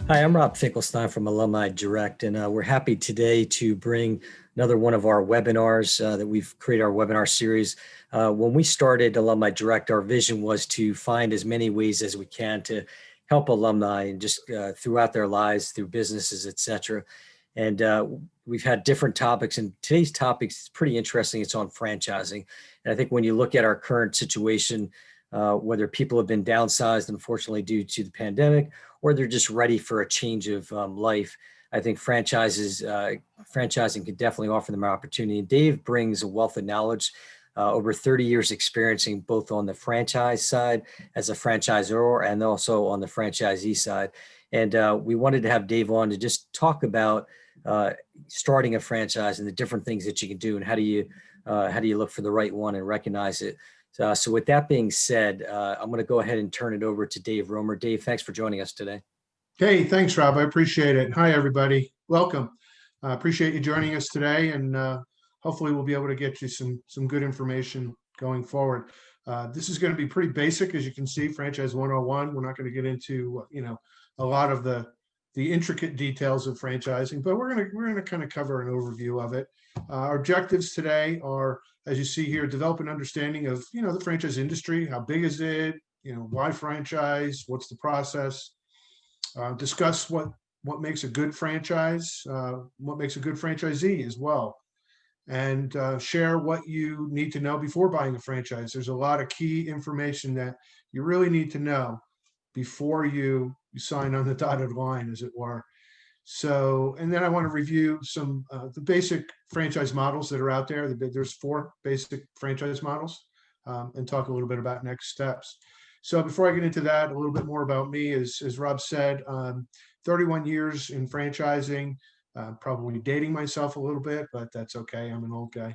Hi, I'm Rob Finkelstein from Alumni Direct, and we're happy today to bring another one of our webinars that we've created our webinar series. When we started Alumni Direct, our vision was to find as many ways as we can to help alumni and just throughout their lives, through businesses, et cetera. And we've had different topics, and today's topic is pretty interesting. It's on franchising. And I think when you look at our current situation, whether people have been downsized, unfortunately, due to the pandemic, or they're just ready for a change of life. I think franchising can definitely offer them an opportunity. And Dave brings a wealth of knowledge, over 30 years experiencing both on the franchise side as a franchisor and also on the franchisee side. And we wanted to have Dave on to just talk about starting a franchise and the different things that you can do and how do you look for the right one and recognize it. So with that being said, I'm going to go ahead and turn it over to Dave Romer. Dave, thanks for joining us today. Hey, thanks, Rob. I appreciate it. Hi, everybody. Welcome. I appreciate you joining us today, and hopefully we'll be able to get you some good information going forward. This is going to be pretty basic, as you can see, Franchise 101. We're not going to get into a lot of the intricate details of franchising, but we're going to kind of cover an overview of it. Our objectives today are, as you see here, develop an understanding of the franchise industry. How big is it? Why franchise? What's the process? Discuss what makes a good franchise, what makes a good franchisee as well, and share what you need to know before buying a franchise. There's a lot of key information that you really need to know before you sign on the dotted line, as it were. So, and then I want to review some the basic franchise models that are out there. There's 4 basic franchise models, and talk a little bit about next steps. So before I get into that, a little bit more about me. As Rob said, 31 years in franchising, probably dating myself a little bit, but that's okay. I'm an old guy.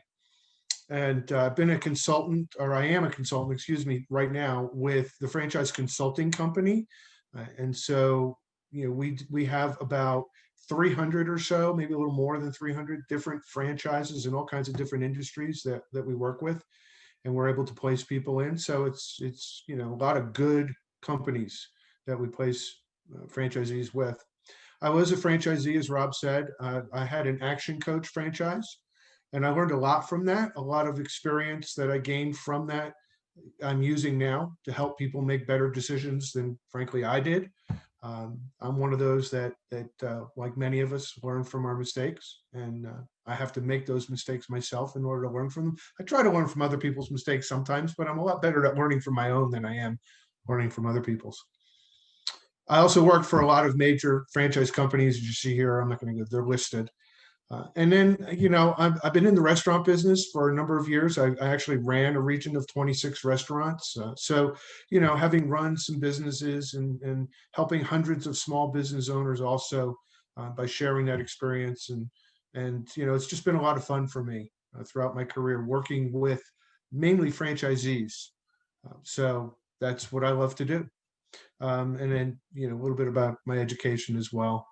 And I've been a consultant, or I am a consultant, excuse me, right now with the Franchise Consulting Company. And so, we have about 300 or so, maybe a little more than 300 different franchises in all kinds of different industries that we work with, and we're able to place people in. So it's a lot of good companies that we place franchisees with. I was a franchisee, as Rob said. I had an Action Coach franchise, and I learned a lot from that. A lot of experience that I gained from that I'm using now to help people make better decisions than, frankly, I did. I'm one of those that like many of us, learn from our mistakes, and I have to make those mistakes myself in order to learn from them. I try to learn from other people's mistakes sometimes, but I'm a lot better at learning from my own than I am learning from other people's. I also worked for a lot of major franchise companies, as you see here. I'm not going to go, they're listed. And then, I've been in the restaurant business for a number of years. I actually ran a region of 26 restaurants. So, having run some businesses and helping hundreds of small business owners also, by sharing that experience. And it's just been a lot of fun for me throughout my career, working with mainly franchisees. So that's what I love to do. And then, a little bit about my education as well.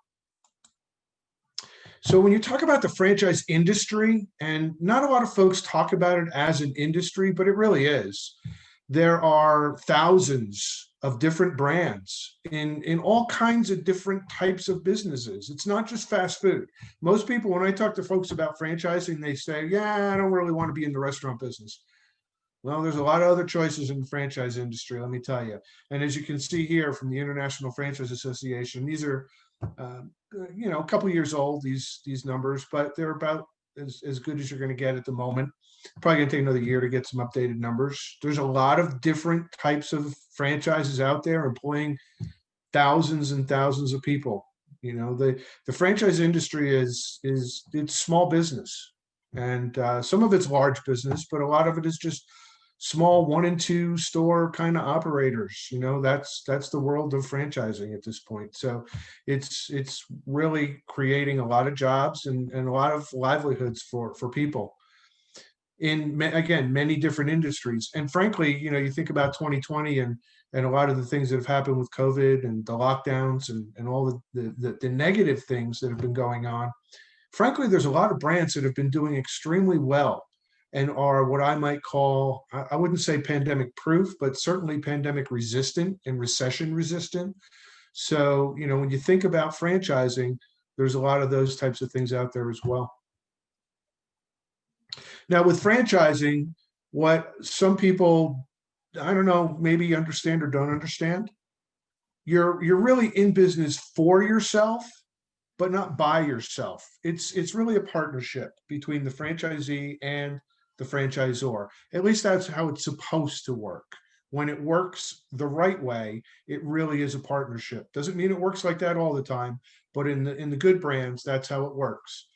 So when you talk about the franchise industry, and not a lot of folks talk about it as an industry, but it really is. There are thousands of different brands in all kinds of different types of businesses. It's not just fast food. Most people, when I talk to folks about franchising, they say, yeah, I don't really want to be in the restaurant business. Well, there's a lot of other choices in the franchise industry, let me tell you. And as you can see here from the International Franchise Association, these are a couple years old, these numbers, but they're about as good as you're going to get at the moment. Probably going to take another year to get some updated numbers. There's a lot of different types of franchises out there employing thousands and thousands of people. The franchise industry is it's small business, and some of it's large business, but a lot of it is just small 1 and 2 store kind of operators. That's the world of franchising at this point. So it's really creating a lot of jobs and a lot of livelihoods for people in, again, many different industries. And frankly, you think about 2020 and a lot of the things that have happened with COVID and the lockdowns and all the negative things that have been going on. Frankly, there's a lot of brands that have been doing extremely well and are what I might call, I wouldn't say pandemic proof, but certainly pandemic resistant and recession resistant. So, when you think about franchising, there's a lot of those types of things out there as well. Now, with franchising, what some people, I don't know, maybe understand or don't understand, you're really in business for yourself, but not by yourself. It's really a partnership between the franchisee and the franchisor. At least that's how it's supposed to work. When it works the right way, it really is a partnership. Doesn't mean it works like that all the time, but in the good brands, that's how it works.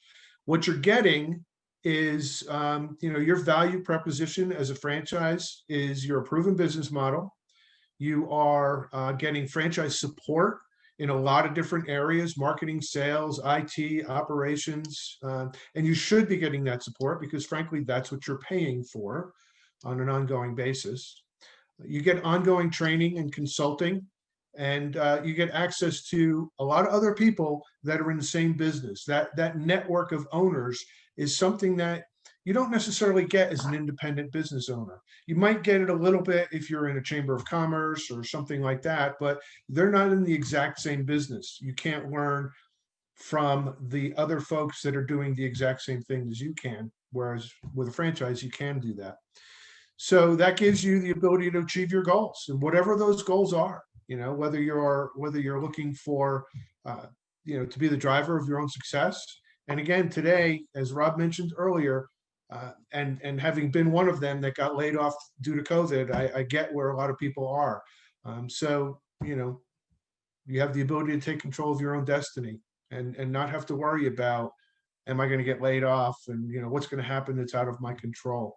What you're getting is, your value proposition as a franchise is your proven business model. You are getting franchise support in a lot of different areas: marketing, sales, IT, operations. And you should be getting that support because, frankly, that's what you're paying for on an ongoing basis. You get ongoing training and consulting, and you get access to a lot of other people that are in the same business. That network of owners is something that you don't necessarily get as an independent business owner. You might get it a little bit if you're in a chamber of commerce or something like that, but they're not in the exact same business. You can't learn from the other folks that are doing the exact same thing as you can, whereas with a franchise, you can do that. So that gives you the ability to achieve your goals, and whatever those goals are, whether you're looking for, to be the driver of your own success. And again, today, as Rob mentioned earlier, and having been one of them that got laid off due to COVID, I get where a lot of people are. So, you have the ability to take control of your own destiny and not have to worry about, am I going to get laid off, and what's going to happen that's out of my control.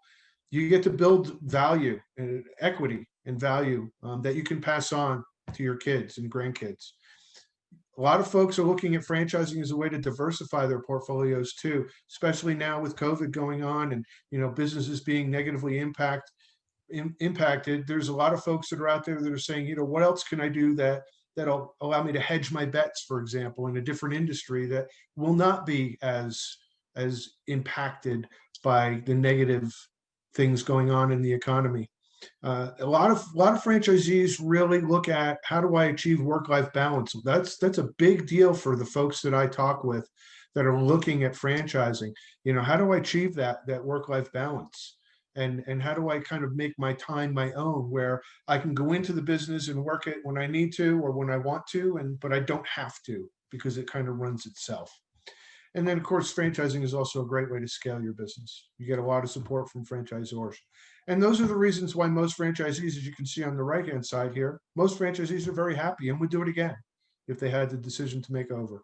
You get to build value and equity and value that you can pass on to your kids and grandkids. A lot of folks are looking at franchising as a way to diversify their portfolios too, especially now with COVID going on and businesses being negatively impacted. There's a lot of folks that are out there that are saying, what else can I do that'll allow me to hedge my bets, for example, in a different industry that will not be as impacted by the negative things going on in the economy. A lot of franchisees really look at, how do I achieve work-life balance? That's a big deal for the folks that I talk with that are looking at franchising. How do I achieve that work-life balance? And how do I kind of make my time my own, where I can go into the business and work it when I need to or when I want to, but I don't have to, because it kind of runs itself. And then, of course, franchising is also a great way to scale your business. You get a lot of support from franchisors. And those are the reasons why most franchisees, as you can see on the right-hand side here, most franchisees are very happy and would do it again if they had the decision to make over.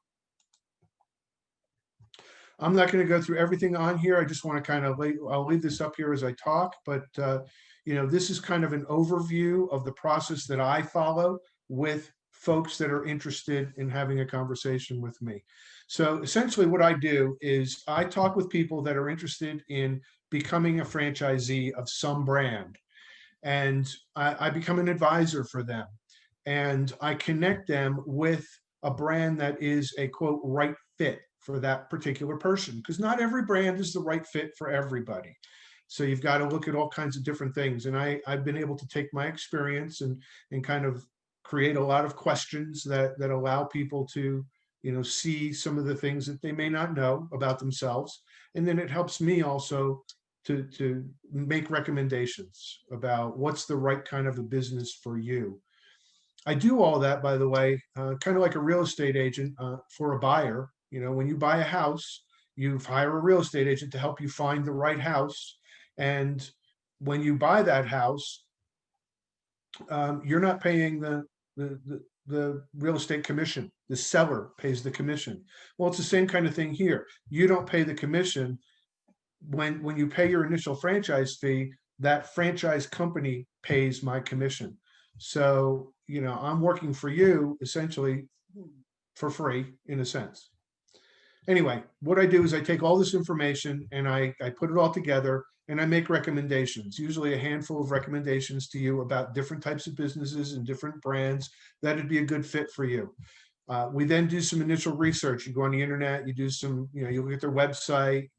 I'm not going to go through everything on here. I just want to kind of, I'll leave this up here as I talk, but this is kind of an overview of the process that I follow with folks that are interested in having a conversation with me. So essentially what I do is I talk with people that are interested in becoming a franchisee of some brand, and I become an advisor for them, and I connect them with a brand that is a, quote, right fit for that particular person, because not every brand is the right fit for everybody. So you've got to look at all kinds of different things. And I've been able to take my experience and kind of create a lot of questions that allow people to, see some of the things that they may not know about themselves. And then it helps me also to make recommendations about what's the right kind of a business for you. I do all that, by the way, kind of like a real estate agent for a buyer. When you buy a house, you hire a real estate agent to help you find the right house. And when you buy that house, you're not paying the real estate commission. The seller pays the commission. Well, it's the same kind of thing here. You don't pay the commission. When you pay your initial franchise fee, that franchise company pays my commission. So, I'm working for you essentially for free, in a sense. Anyway, what I do is I take all this information and I put it all together and I make recommendations, usually a handful of recommendations to you about different types of businesses and different brands that'd be a good fit for you. We then do some initial research. You go on the internet, you do some, you look at their website,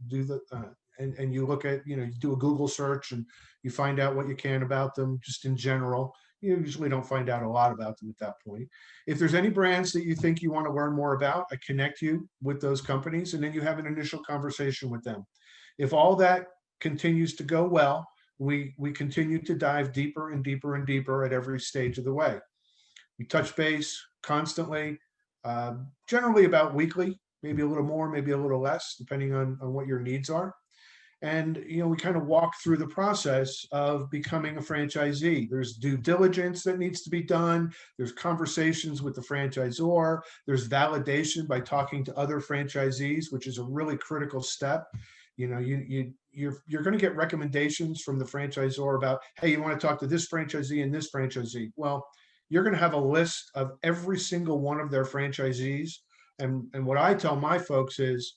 and you look at, you do a Google search and you find out what you can about them just in general. you usually don't find out a lot about them at that point. If there's any brands that you think you want to learn more about, I connect you with those companies, and then you have an initial conversation with them. If all that continues to go well, we continue to dive deeper and deeper and deeper at every stage of the way. We touch base constantly, generally about weekly, maybe a little more, maybe a little less, depending on what your needs are. And we kind of walk through the process of becoming a franchisee. There's due diligence that needs to be done. There's conversations with the franchisor. There's validation by talking to other franchisees, which is a really critical step. You're going to get recommendations from the franchisor about, hey, you want to talk to this franchisee and this franchisee. Well, you're going to have a list of every single one of their franchisees. And what I tell my folks is,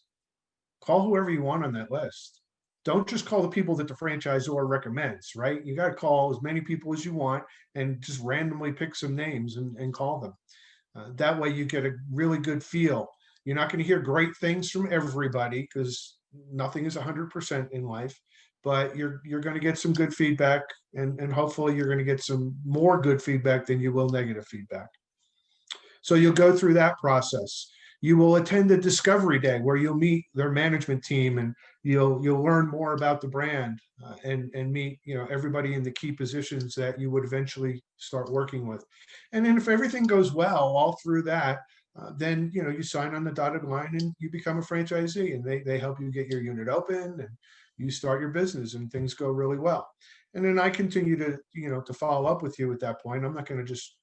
call whoever you want on that list. Don't just call the people that the franchisor recommends, right? You got to call as many people as you want and just randomly pick some names and call them. That way you get a really good feel. You're not going to hear great things from everybody because nothing is 100% in life, but you're going to get some good feedback, and hopefully you're going to get some more good feedback than you will negative feedback. So you'll go through that process. You will attend a discovery day where you'll meet their management team, and you'll learn more about the brand, and meet everybody in the key positions that you would eventually start working with. And then if everything goes well all through that, then you sign on the dotted line and you become a franchisee, and they help you get your unit open and you start your business, and things go really well. And then I continue to to follow up with you at that point. I'm not going to just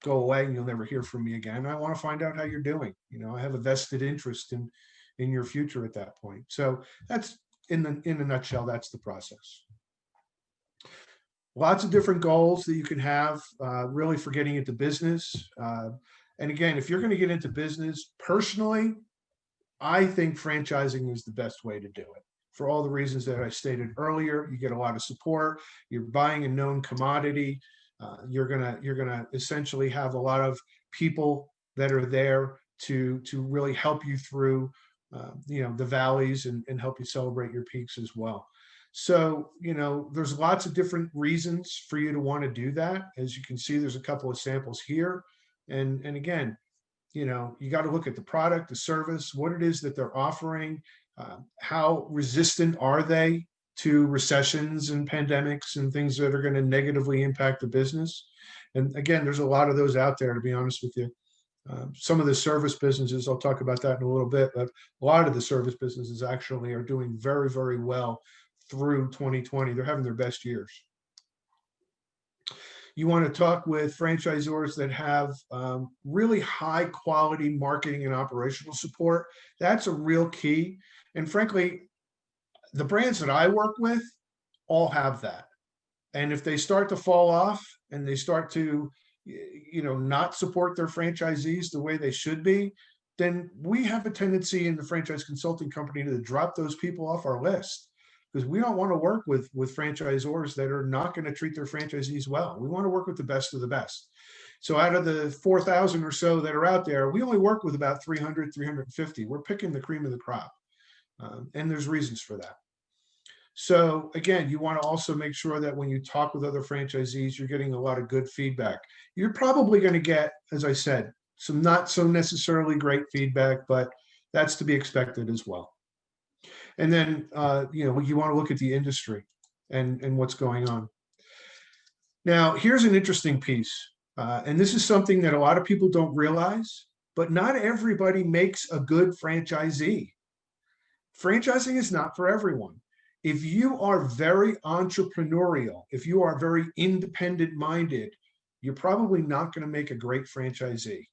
go away and you'll never hear from me again. I want to find out how you're doing. I have a vested interest in your future at that point. So that's in a nutshell, that's the process. Lots of different goals that you can have, really for getting into business. And again, if you're going to get into business, personally, I think franchising is the best way to do it. For all the reasons that I stated earlier, you get a lot of support. You're buying a known commodity. You're gonna essentially have a lot of people that are there to really help you through the valleys and help you celebrate your peaks as well. So there's lots of different reasons for you to want to do that. As you can see, there's a couple of samples here, and again, you got to look at the product, the service, what it is that they're offering, how resistant are they to recessions and pandemics and things that are going to negatively impact the business. And again, there's a lot of those out there, to be honest with you. Some of the service businesses, I'll talk about that in a little bit, but a lot of the service businesses actually are doing very, very well through 2020. They're having their best years. You want to talk with franchisors that have really high quality marketing and operational support. That's a real key. And frankly, the brands that I work with all have that. And if they start to fall off and they start to, not support their franchisees the way they should be, then we have a tendency in the franchise consulting company to drop those people off our list, because we don't want to work with franchisors that are not going to treat their franchisees well. We want to work with the best of the best. So out of the 4,000 or so that are out there, we only work with about 300, 350. We're picking the cream of the crop. And there's reasons for that. So again, you want to also make sure that when you talk with other franchisees, you're getting a lot of good feedback. You're probably going to get, as I said, some not so necessarily great feedback, but that's to be expected as well. And then, you want to look at the industry and what's going on. Now, here's an interesting piece. And this is something that a lot of people don't realize, but not everybody makes a good franchisee. Franchising is not for everyone. If you are very entrepreneurial, if you are very independent minded, you're probably not going to make a great franchisee.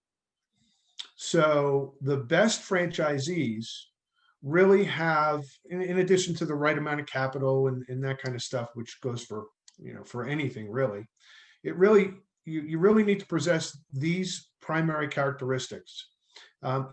So the best franchisees really have, in addition to the right amount of capital and that kind of stuff, which goes for, for anything really, you really need to possess these primary characteristics.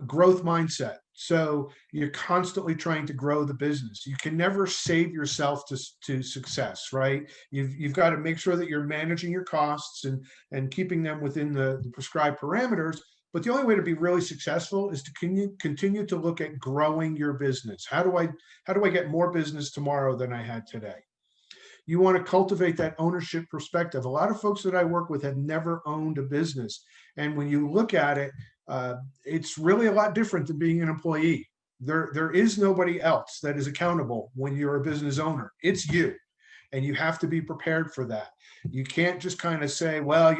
Growth mindset. So you're constantly trying to grow the business. You can never save yourself to success, right? You've got to make sure that you're managing your costs and keeping them within the prescribed parameters. But the only way to be really successful is to continue to look at growing your business. How do I get more business tomorrow than I had today? You want to cultivate that ownership perspective. A lot of folks that I work with have never owned a business. And when you look at it, it's really a lot different than being an employee. There is nobody else that is accountable when you're a business owner. It's you. And you have to be prepared for that. You can't just kind of say, well,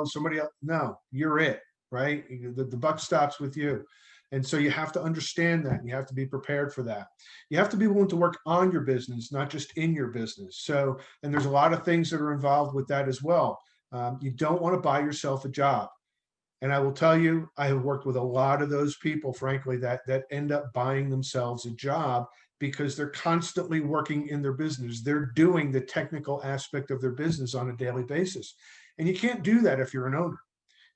somebody else. No, you're it, right? The buck stops with you. And so you have to understand that. You have to be prepared for that. You have to be willing to work on your business, not just in your business. So, and there's a lot of things that are involved with that as well. You don't want to buy yourself a job. And I will tell you, I have worked with a lot of those people, frankly, that end up buying themselves a job because they're constantly working in their business. They're doing the technical aspect of their business on a daily basis. And you can't do that if you're an owner.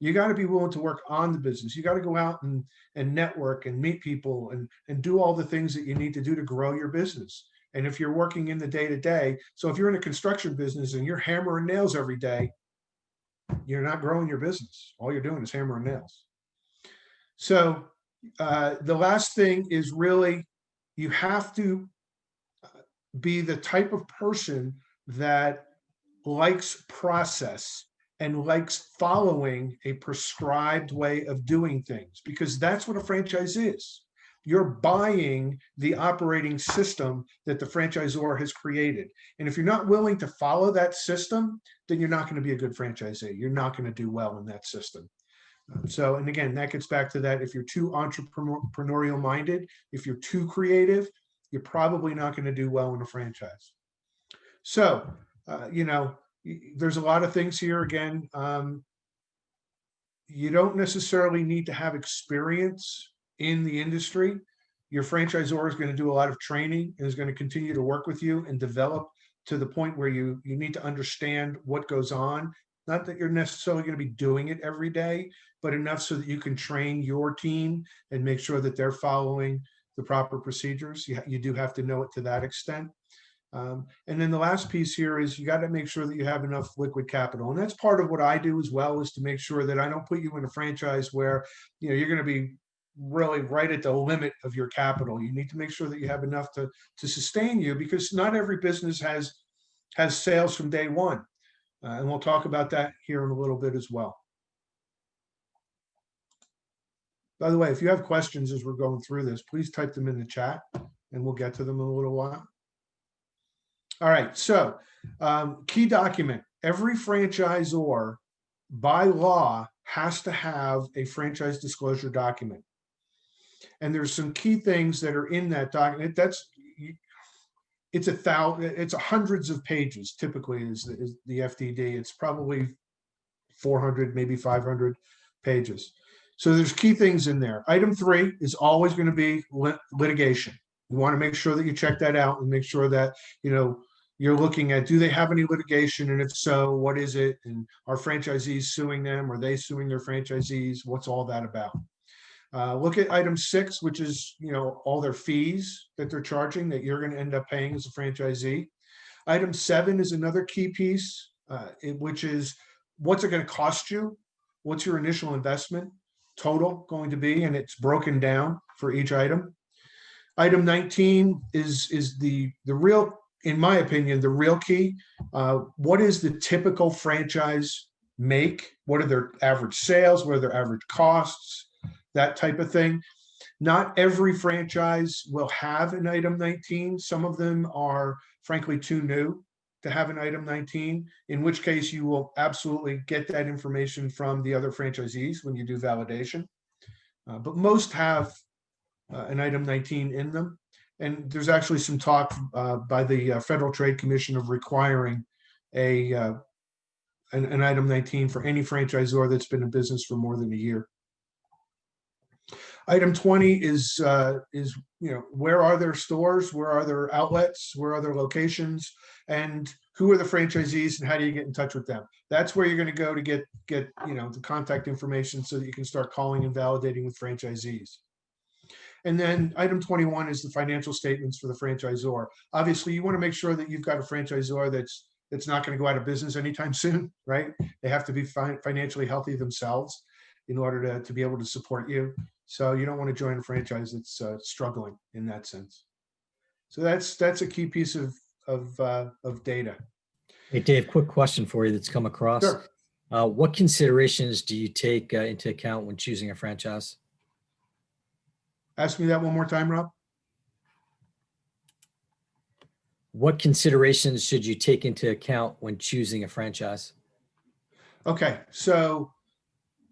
You got to be willing to work on the business. You got to go out and network and meet people and do all the things that you need to do to grow your business. And if you're working in the day-to-day, so if you're in a construction business and you're hammering nails every day, you're not growing your business. All you're doing is hammering nails. So the last thing is really, you have to be the type of person that likes process and likes following a prescribed way of doing things, because that's what a franchise is. You're buying the operating system that the franchisor has created. And if you're not willing to follow that system, then you're not going to be a good franchisee. You're not going to do well in that system. So, and again, that gets back to that. If you're too entrepreneurial minded, if you're too creative, you're probably not going to do well in a franchise. So, there's a lot of things here. Again, you don't necessarily need to have experience in the industry. Your franchisor is going to do a lot of training and is going to continue to work with you and develop to the point where you need to understand what goes on. Not that you're necessarily going to be doing it every day, but enough so that you can train your team and make sure that they're following the proper procedures. You do have to know it to that extent. And then the last piece here is you got to make sure that you have enough liquid capital. And that's part of what I do as well, is to make sure that I don't put you in a franchise where, you're going to be really right at the limit of your capital. You need to make sure that you have enough to sustain you, because not every business has sales from day one. And we'll talk about that here in a little bit as well. By the way, if you have questions as we're going through this, please type them in the chat and we'll get to them in a little while. All right, so key document. Every franchisor by law has to have a franchise disclosure document. And there's some key things that are in that document. It's hundreds of pages typically is the FDD. It's probably 400, maybe 500 pages. So there's key things in there. Item 3 is always going to be litigation. You want to make sure that you check that out and make sure that, you're looking at, do they have any litigation? And if so, what is it? And are franchisees suing them? Are they suing their franchisees? What's all that about? Look at item 6, which is, all their fees that they're charging that you're going to end up paying as a franchisee. Item 7 is another key piece, which is, what's it going to cost you? What's your initial investment total going to be? And it's broken down for each item. Item 19 is the real, in my opinion, the real key. What is the typical franchise make? What are their average sales? What are their average costs? That type of thing. Not every franchise will have an item 19. Some of them are frankly too new to have an item 19, in which case you will absolutely get that information from the other franchisees when you do validation. But most have an item 19 in them. And there's actually some talk by the Federal Trade Commission of requiring an item 19 for any franchisor that's been in business for more than a year. Item 20 is where are their stores, where are their outlets, where are their locations, and who are the franchisees and how do you get in touch with them? That's where you're going to go to get the contact information so that you can start calling and validating with franchisees. And then item 21 is the financial statements for the franchisor. Obviously, you want to make sure that you've got a franchisor that's not going to go out of business anytime soon, right? They have to be financially healthy themselves in order to be able to support you. So you don't want to join a franchise that's struggling in that sense. So that's a key piece of data. Hey, Dave, quick question for you that's come across. Sure. What considerations do you take into account when choosing a franchise? Ask me that one more time, Rob. What considerations should you take into account when choosing a franchise? Okay, so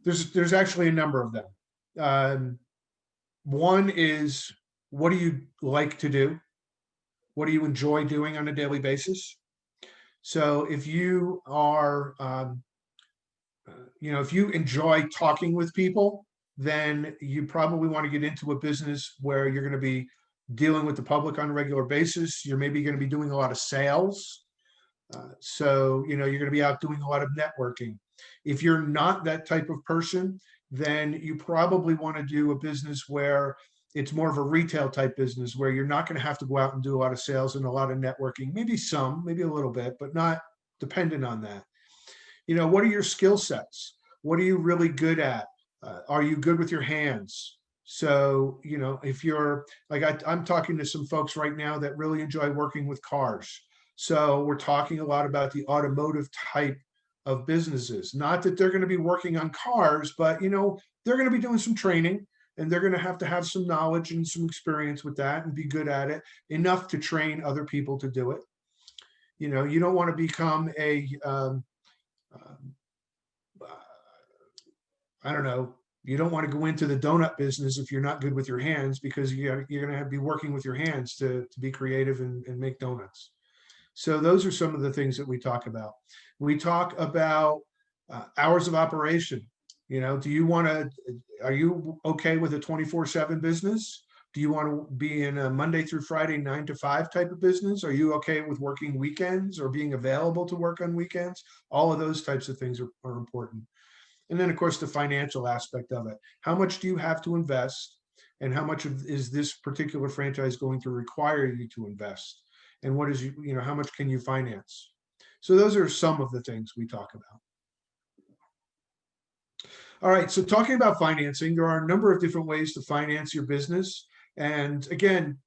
there's actually a number of them. One is, what do you like to do? What do you enjoy doing on a daily basis? So if you are, if you enjoy talking with people, then you probably want to get into a business where you're going to be dealing with the public on a regular basis. You're maybe going to be doing a lot of sales. So, you're going to be out doing a lot of networking. If you're not that type of person, then you probably want to do a business where it's more of a retail type business where you're not going to have to go out and do a lot of sales and a lot of networking, maybe some, maybe a little bit, but not dependent on that. What are your skill sets? What are you really good at? Are you good with your hands? So, if you're like, I'm talking to some folks right now that really enjoy working with cars. So we're talking a lot about the automotive type of businesses. Not that they're going to be working on cars, but they're going to be doing some training and they're going to have some knowledge and some experience with that and be good at it enough to train other people to do it. You don't want to become I don't know, you don't want to go into the donut business if you're not good with your hands, because you're going to be working with your hands to be creative and make donuts. So those are some of the things that we talk about. We talk about hours of operation. Are you okay with a 24/7 business? Do you want to be in a Monday through Friday, 9 to 5 type of business? Are you okay with working weekends or being available to work on weekends? All of those types of things are important. And then, of course, the financial aspect of it. How much do you have to invest? And how much is this particular franchise going to require you to invest? And how much can you finance? So those are some of the things we talk about. All right, so talking about financing, there are a number of different ways to finance your business. And again,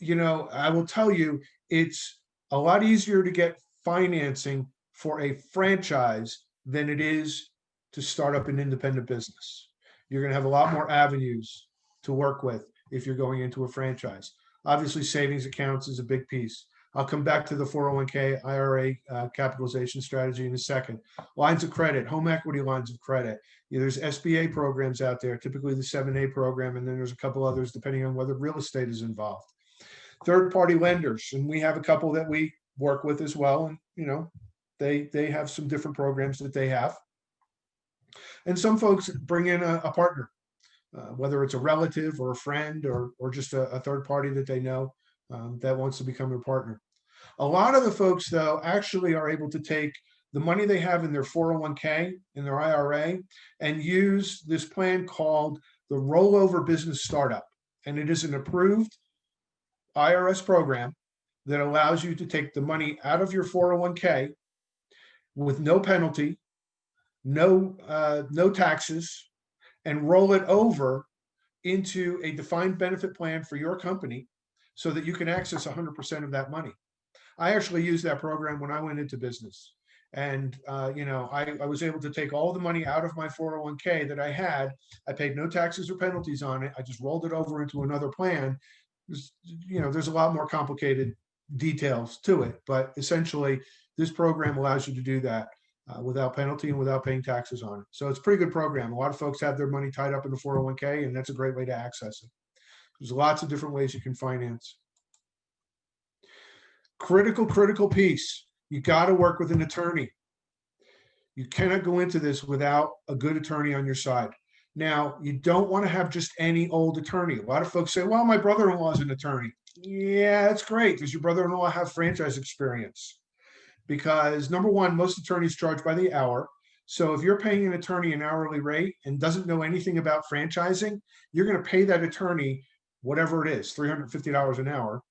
I will tell you, it's a lot easier to get financing for a franchise than it is to start up an independent business. You're going to have a lot more avenues to work with if you're going into a franchise. Obviously, savings accounts is a big piece. I'll come back to the 401k IRA capitalization strategy in a second. Lines of credit, home equity lines of credit. There's SBA programs out there, typically the 7A program, and then there's a couple others depending on whether real estate is involved. Third-party lenders, and we have a couple that we work with as well, and they have some different programs that they have. And some folks bring in a partner, whether it's a relative or a friend or just a third party that they know that wants to become their partner. A lot of the folks, though, actually are able to take the money they have in their 401k, in their IRA, and use this plan called the Rollover Business Startup. And it is an approved IRS program that allows you to take the money out of your 401k with no penalty, no taxes, and roll it over into a defined benefit plan for your company so that you can access 100% of that money. I actually used that program when I went into business. And, I was able to take all the money out of my 401k that I had. I paid no taxes or penalties on it. I just rolled it over into another plan. There's a lot more complicated details to it, but essentially this program allows you to do that without penalty and without paying taxes on it. So it's a pretty good program. A lot of folks have their money tied up in the 401k, and that's a great way to access it. There's lots of different ways you can finance. Critical piece. You got to work with an attorney. You cannot go into this without a good attorney on your side. Now, you don't want to have just any old attorney. A lot of folks say, well, my brother-in-law is an attorney. Yeah, that's great. Does your brother-in-law have franchise experience? Because number one, most attorneys charge by the hour. So if you're paying an attorney an hourly rate and doesn't know anything about franchising, you're going to pay that attorney whatever it is, $350 an hour,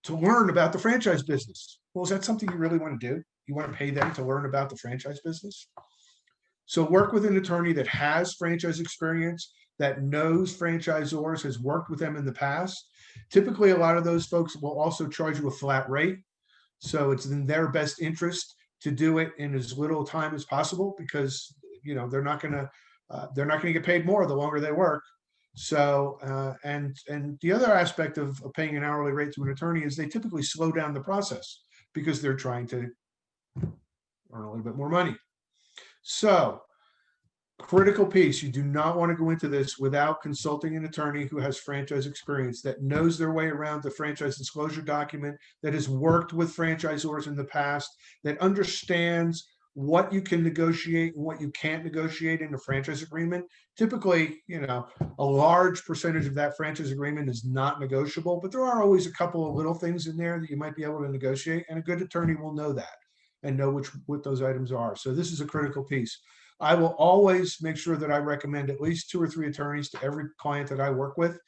to learn about the franchise business. Well, is that something you really want to do? You want to pay them to learn about the franchise business? So work with an attorney that has franchise experience, that knows franchisors, has worked with them in the past. Typically, a lot of those folks will also charge you a flat rate. So it's in their best interest to do it in as little time as possible because, you know, they're not going to get paid more the longer they work. So, and the other aspect of paying an hourly rate to an attorney is they typically slow down the process because they're trying to earn a little bit more money. So, critical piece, you do not want to go into this without consulting an attorney who has franchise experience, that knows their way around the franchise disclosure document, that has worked with franchisors in the past, that understands what you can negotiate and what you can't negotiate in a franchise agreement. Typically, you know, a large percentage of that franchise agreement is not negotiable, but there are always a couple of little things in there that you might be able to negotiate, and a good attorney will know that and know what those items are. So this is a critical piece. I will always make sure that I recommend at least 2 or 3 attorneys to every client that I work with.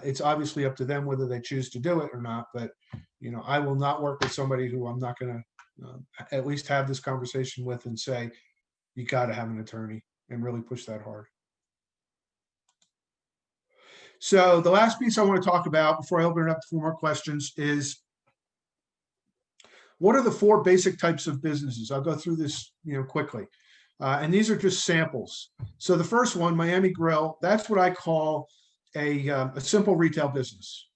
It's obviously up to them whether they choose to do it or not, but, you know, I will not work with somebody who I'm not going to at least have this conversation with and say, you got to have an attorney, and really push that hard. So the last piece I want to talk about before I open it up for more questions is, what are the 4 basic types of businesses? I'll go through this, you know, quickly. And these are just samples. So the first one, Miami Grill, that's what I call a simple retail business.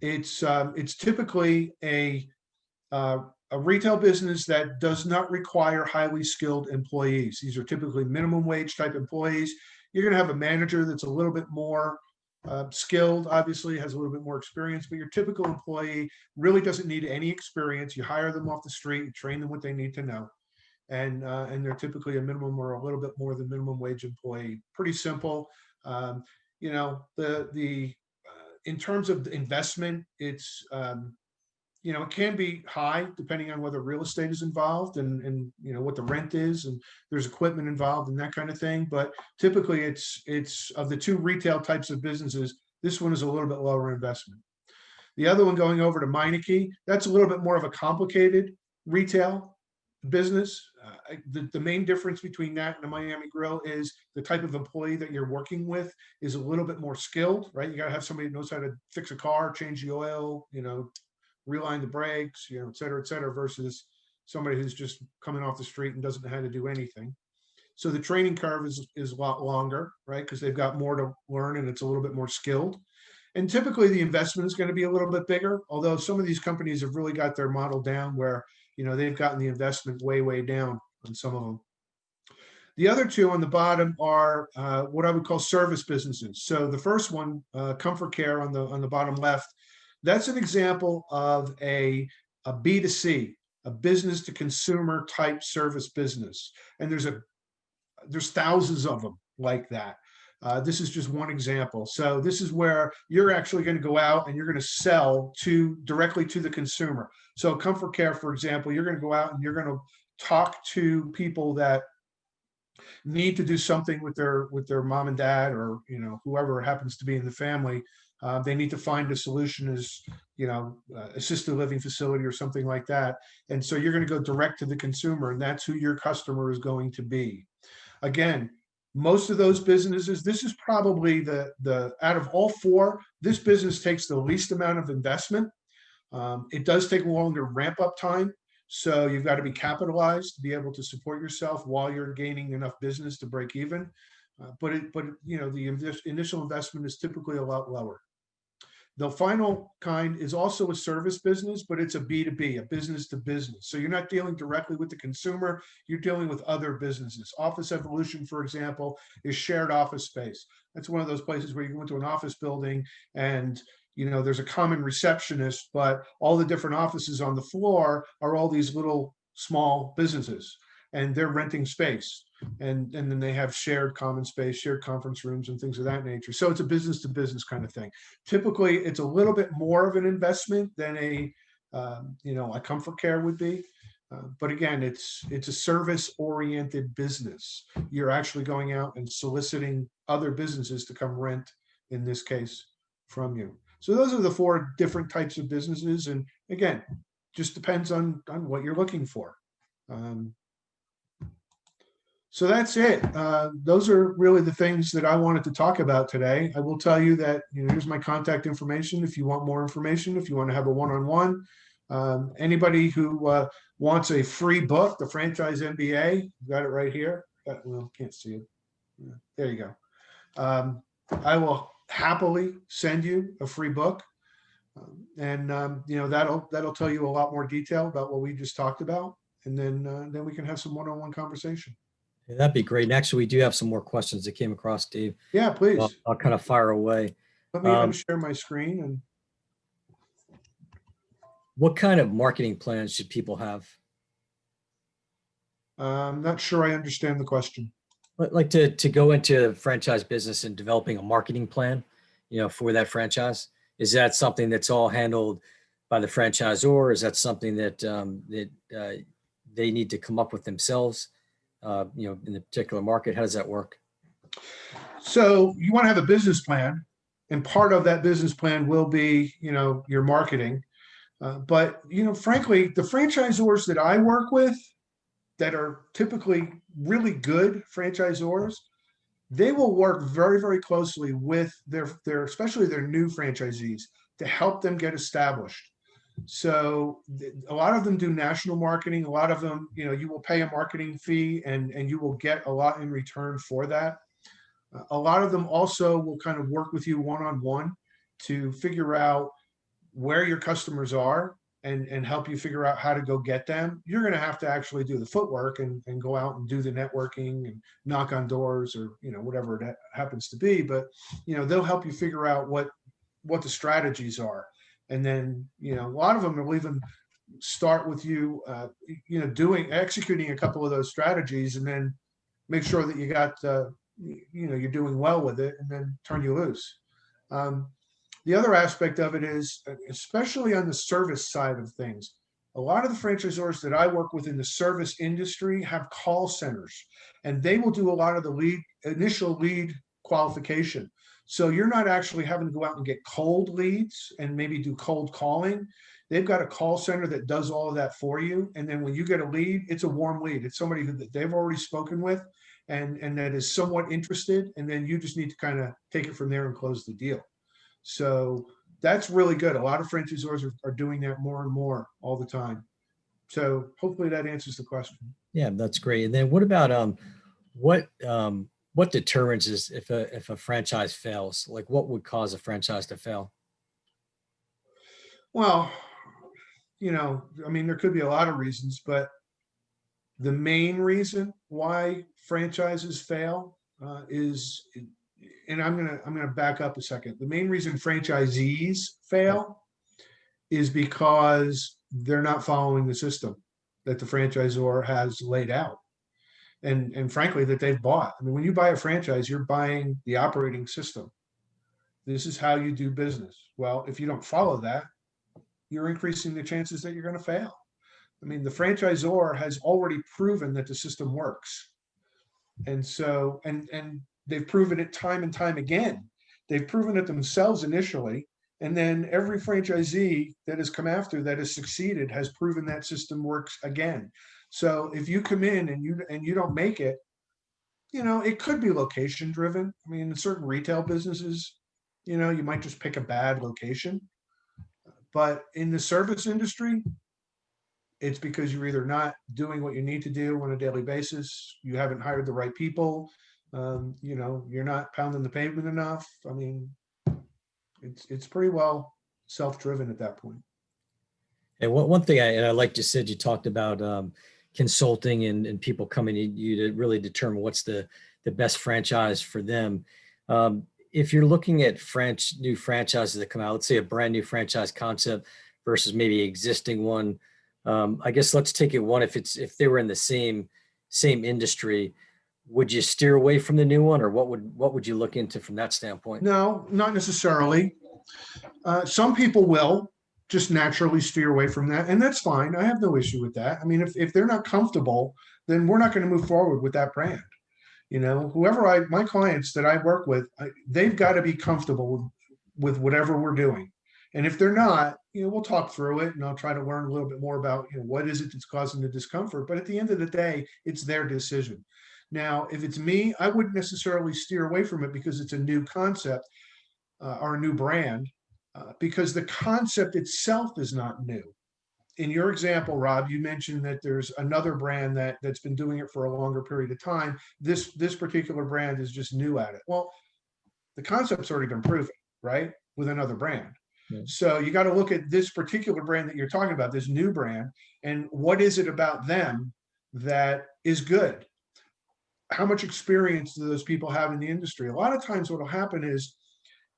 It's typically a retail business that does not require highly skilled employees. These are typically minimum wage type employees. You're going to have a manager that's a little bit more skilled, obviously has a little bit more experience, but your typical employee really doesn't need any experience. You hire them off the street, you train them what they need to know. And they're typically a minimum or a little bit more than minimum wage employee. Pretty simple. You know, in terms of the investment, it's you know, it can be high depending on whether real estate is involved and you know what the rent is, and there's equipment involved and that kind of thing. But typically, it's of the 2 retail types of businesses, this one is a little bit lower investment. The other one, going over to Meineke, that's a little bit more of a complicated retail business. The main difference between that and a Miami Grill is the type of employee that you're working with is a little bit more skilled, right? You got to have somebody who knows how to fix a car, change the oil, you know, reline the brakes, you know, et cetera, versus somebody who's just coming off the street and doesn't know how to do anything. So the training curve is a lot longer, right? Because they've got more to learn and it's a little bit more skilled. And typically the investment is going to be a little bit bigger, although some of these companies have really got their model down where, you know, they've gotten the investment way down on some of them. The other 2 on the bottom are what I would call service businesses. So the first one, Comfort Care on the bottom left, that's an example of a B2C, a business to consumer type service business. And there's thousands of them like that. This is just one example. So this is where you're actually going to go out and you're going to sell directly to the consumer. So Comfort Care, for example, you're going to go out and you're going to talk to people that need to do something with their mom and dad, or, you know, whoever happens to be in the family. They need to find a solution as, you know, assisted living facility or something like that. And so you're going to go direct to the consumer, and that's who your customer is going to be. Again, most of those businesses, this is probably the out of all 4, this business takes the least amount of investment. It does take longer ramp up time. So you've got to be capitalized to be able to support yourself while you're gaining enough business to break even. But you know, the initial investment is typically a lot lower. The final kind is also a service business, but it's a B2B, a business to business. So you're not dealing directly with the consumer, you're dealing with other businesses. Office Evolution, for example, is shared office space. That's one of those places where you go into an office building and, you know, there's a common receptionist, but all the different offices on the floor are all these little small businesses, and they're renting space. And then they have shared common space, shared conference rooms, and things of that nature. So it's a business to business kind of thing. Typically, it's a little bit more of an investment than a Comfort Care would be. But again, it's a service oriented business. You're actually going out and soliciting other businesses to come rent, in this case, from you. So those are the 4 different types of businesses. And again, just depends on what you're looking for. So that's it. Those are really the things that I wanted to talk about today. I will tell you that, you know, here's my contact information if you want more information, if you want to have a one-on-one. Anybody who wants a free book, The Franchise MBA, got it right here. Well, can't see it. Yeah, there you go. I will happily send you a free book. That'll tell you a lot more detail about what we just talked about. And then we can have some one-on-one conversation. Yeah, that'd be great. And actually, we do have some more questions that came across, Dave. Yeah, please. Well, I'll kind of fire away. Let me share my screen. And what kind of marketing plans should people have? I'm not sure I understand the question. Like to go into franchise business and developing a marketing plan, for that franchise. Is that something that's all handled by the franchisor? Is that something that they need to come up with themselves? In the particular market, how does that work? So you want to have a business plan, and part of that business plan will be, your marketing. But frankly, the franchisors that I work with that are typically really good franchisors, they will work very, very closely with their especially their new franchisees to help them get established. So a lot of them do national marketing. A lot of them, you will pay a marketing fee and you will get a lot in return for that. A lot of them also will kind of work with you one-on-one to figure out where your customers are and help you figure out how to go get them. You're going to have to actually do the footwork and go out and do the networking and knock on doors or, whatever it happens to be. But, they'll help you figure out what the strategies are. And then, a lot of them will even start with you, executing a couple of those strategies and then make sure that you got, you're doing well with it and then turn you loose. The other aspect of it is, especially on the service side of things, a lot of the franchisors that I work with in the service industry have call centers, and they will do a lot of the initial lead qualification. So you're not actually having to go out and get cold leads and maybe do cold calling. They've got a call center that does all of that for you. And then when you get a lead, it's a warm lead. It's somebody who they've already spoken with and that is somewhat interested. And then you just need to kind of take it from there and close the deal. So that's really good. A lot of franchisors are doing that more and more all the time. So hopefully that answers the question. Yeah, that's great. And then what about what determines is if a franchise fails? Like what would cause a franchise to fail? Well, there could be a lot of reasons, but the main reason why franchises fail is, and I'm gonna back up a second. The main reason franchisees fail is because they're not following the system that the franchisor has laid out. And frankly, that they've bought. I mean, when you buy a franchise, you're buying the operating system. This is how you do business. Well, if you don't follow that, you're increasing the chances that you're going to fail. I mean, the franchisor has already proven that the system works. And so, and they've proven it time and time again. They've proven it themselves initially. And then every franchisee that has come after that has succeeded has proven that system works again. So if you come in and you don't make it, it could be location driven. I mean, in certain retail businesses, you might just pick a bad location. But in the service industry, it's because you're either not doing what you need to do on a daily basis, you haven't hired the right people, you're not pounding the pavement enough. I mean, it's pretty well self-driven at that point. And one thing I like you said, you talked about consulting and people coming to you to really determine what's the best franchise for them. If you're looking at new franchises that come out, let's say a brand new franchise concept versus maybe existing one, I guess let's take it one. If they were in the same industry, would you steer away from the new one, or what would you look into from that standpoint? No, not necessarily. Some people will just naturally steer away from that, and that's fine. I have no issue with that. I mean, if they're not comfortable, then we're not going to move forward with that brand. My clients that I work with, they've got to be comfortable with whatever we're doing. And if they're not, we'll talk through it and I'll try to learn a little bit more about, what is it that's causing the discomfort. But at the end of the day, it's their decision. Now, if it's me, I wouldn't necessarily steer away from it because it's a new concept or a new brand, because the concept itself is not new. in your example, Rob, you mentioned that there's another brand that's been doing it for a longer period of time. This particular brand is just new at it. Well, the concept's already been proven, right? With another brand. Yeah. So you got to look at this particular brand that you're talking about, this new brand, and what is it about them that is good? How much experience do those people have in the industry? A lot of times what will happen is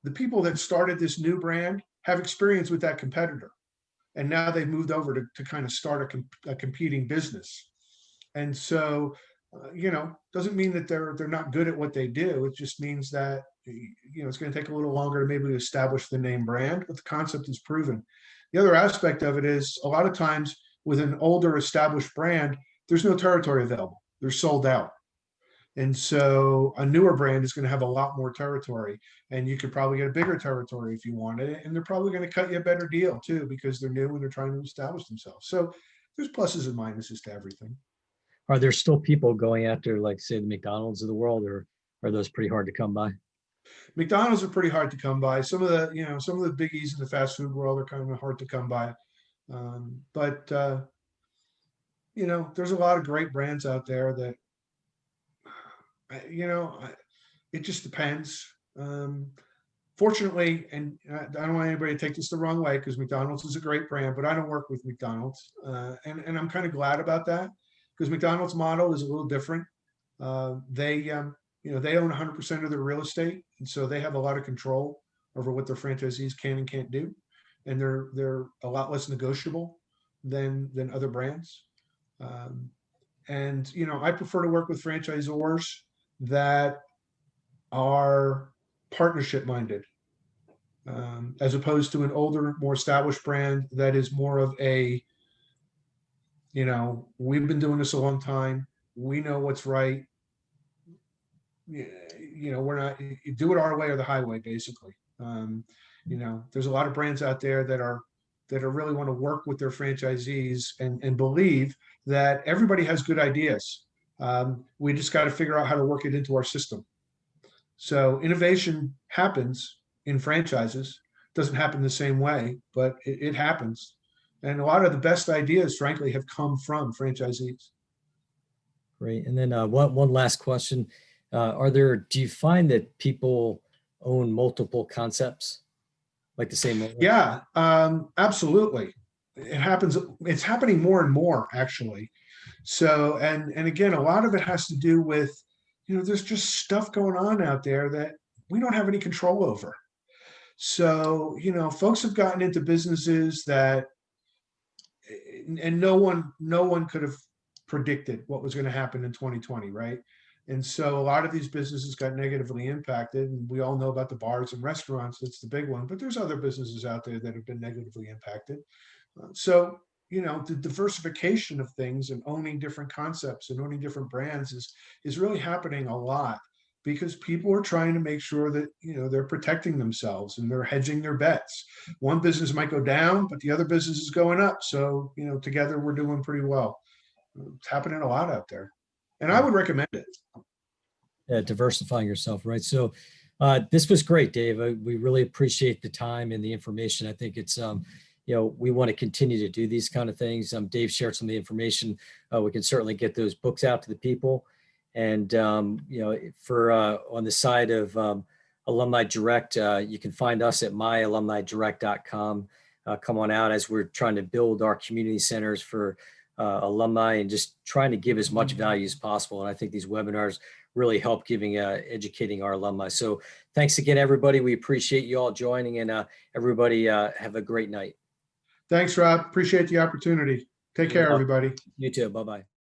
the people that started this new brand have experience with that competitor. And now they've moved over to kind of start a competing business. And so, doesn't mean that they're not good at what they do. It just means that, it's going to take a little longer to maybe establish the name brand, but the concept is proven. The other aspect of it is a lot of times with an older established brand, there's no territory available. They're sold out. And so a newer brand is going to have a lot more territory, and you could probably get a bigger territory if you wanted it. And they're probably going to cut you a better deal too, because they're new and they're trying to establish themselves. So there's pluses and minuses to everything. Are there still people going after, like, say, the McDonald's of the world, or are those pretty hard to come by? McDonald's are pretty hard to come by. Some of the biggies in the fast food world are kind of hard to come by. But there's a lot of great brands out there that, it just depends. Fortunately, and I don't want anybody to take this the wrong way, because McDonald's is a great brand, but I don't work with McDonald's. And I'm kind of glad about that, because McDonald's model is a little different. They own 100% of their real estate. And so they have a lot of control over what their franchisees can and can't do. And they're a lot less negotiable than other brands. And I prefer to work with franchisors that are partnership minded, as opposed to an older, more established brand that is more of a, we've been doing this a long time. We know what's right. We're not, you do it our way or the highway, basically. There's a lot of brands out there that are really want to work with their franchisees and believe that everybody has good ideas. We just got to figure out how to work it into our system. So innovation happens in franchises. Doesn't happen the same way, but it happens. And a lot of the best ideas, frankly, have come from franchisees. Great. And then one last question. Do you find that people own multiple concepts, like the same owner? Yeah, absolutely. It happens. It's happening more and more, actually. So, and again, a lot of it has to do with, there's just stuff going on out there that we don't have any control over. So, folks have gotten into businesses that, and no one could have predicted what was going to happen in 2020, right? And so a lot of these businesses got negatively impacted, and we all know about the bars and restaurants. That's the big one, but there's other businesses out there that have been negatively impacted. So, the diversification of things and owning different concepts and owning different brands is really happening a lot, because people are trying to make sure that, they're protecting themselves and they're hedging their bets. One business might go down, but the other business is going up. So, together we're doing pretty well. It's happening a lot out there, and I would recommend it. Yeah, diversifying yourself, right? So this was great, Dave. We really appreciate the time and the information. I think it's, we want to continue to do these kind of things. Dave shared some of the information. We can certainly get those books out to the people. And, for on the side of Alumni Direct, you can find us at myalumnidirect.com. Come on out, as we're trying to build our community centers for alumni and just trying to give as much value as possible. And I think these webinars really help educating our alumni. So thanks again, everybody. We appreciate you all joining, and everybody have a great night. Thanks, Rob. Appreciate the opportunity. Take care, everybody. You too. Bye-bye.